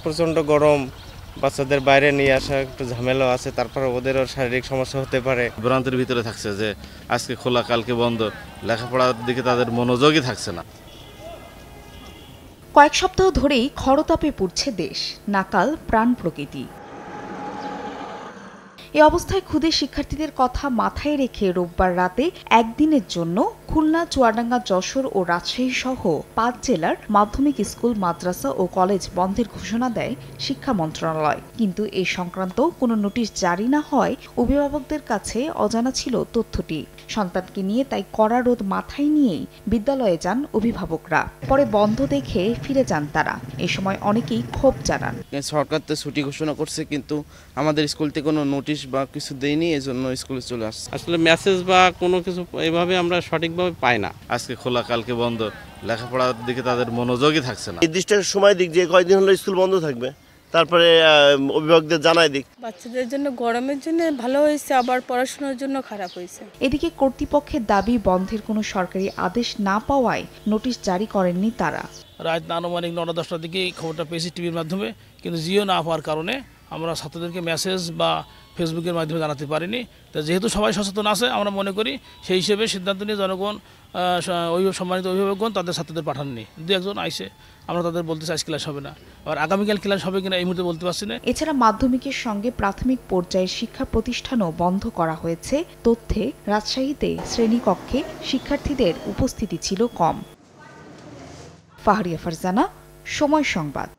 প্রচণ্ড গরম, বাচ্চাদের বাইরে নিয়ে আসা একটু ঝামেলা আছে, তারপরে ওদেরও শারীরিক সমস্যা হতে পারে। ভ্রান্তির ভিতরে থাকছে যে আজকে খোলা কালকে বন্ধ, লেখাপড়ার দিকে তাদের মনোযোগই থাকছে না। কয়েক সপ্তাহ ধরেই খরতাপে পুড়ছে দেশ, নাকাল প্রাণ প্রকৃতি। এ অবস্থায় ক্ষুদে শিক্ষার্থীদের কথা মাথায় রেখে রোববার রাতে একদিনের জন্য খুলনা, চুয়াডাঙ্গা, যশোর ও রাজশাহী সহ ৫ জেলার মাধ্যমিক স্কুল, মাদ্রাসা ও কলেজ বন্ধের ঘোষণা দেয় শিক্ষা মন্ত্রণালয়। কিন্তু এ সংক্রান্ত কোনো নোটিশ জারি না হওয়ায় অভিভাবকদের কাছে অজানা ছিল তথ্যটি। সন্তানকে নিয়ে তাই কড়া রোদ মাথায় নিয়েই বিদ্যালয়ে যান অভিভাবকরা। পরে বন্ধ দেখে ফিরে যান তারা। এ সময় অনেকেই ক্ষোভ জানান। সরকার তো ছুটি ঘোষণা করছে, কিন্তু আমাদের স্কুল থেকে কোনো নোটিশ বা কিছু দেয়নি, এজন্য স্কুলে চলে আসছে। আসলে মেসেজ বা কোনো কিছু এইভাবে আমরা সঠিকভাবে পাই না। আজকে খোলা কালকে বন্ধ, লেখাপড়ার দিকে তাদের মনোযোগই থাকছে না। নির্দিষ্ট সময় দিক যে কয়দিন হলো স্কুল বন্ধ থাকবে, তারপরে অভিভাবকদের জানাই দিক। বাচ্চাদের জন্য গরমের জন্য ভালো হয়েছে, আবার পড়াশোনার জন্য খারাপ হয়েছে। এদিকে কর্তৃপক্ষের দাবি বন্ধের কোনো সরকারি আদেশ না পাওয়ায় নোটিশ জারি করেননি তারা। রাত আনুমানিক 9-10টার দিকে খবরটা পেয়েছি টিভির মাধ্যমে, কিন্তু জিও না পাওয়ার কারণে আমরা ছাত্রদেরকে মেসেজ বা ফেসবুকের মাধ্যমে জানাতে পারিনি। তো যেহেতু সবাই সচেতন আছে, আমরা মনে করি সেই হিসেবে সিদ্ধান্ত নিয়ে জনগণ, সম্মানিত অভিভাবকগণ তাদের ছাত্রদের পাঠাননি। 2-1 আইসে, আমরা তাদের বলতে চাই ক্লাস হবে না। আর আগামীকাল ক্লাস হবে কিনা এই মুহূর্তে বলতে পারছি না। এছাড়া মাধ্যমিকের সঙ্গে প্রাথমিক পর্যায়ের শিক্ষা প্রতিষ্ঠানও বন্ধ করা হয়েছে। তথ্যে রাজশাহীতে শ্রেণীকক্ষে শিক্ষার্থীদের উপস্থিতি ছিল কম। ফাহরিয়া ফারজানা, সময় সংবাদ।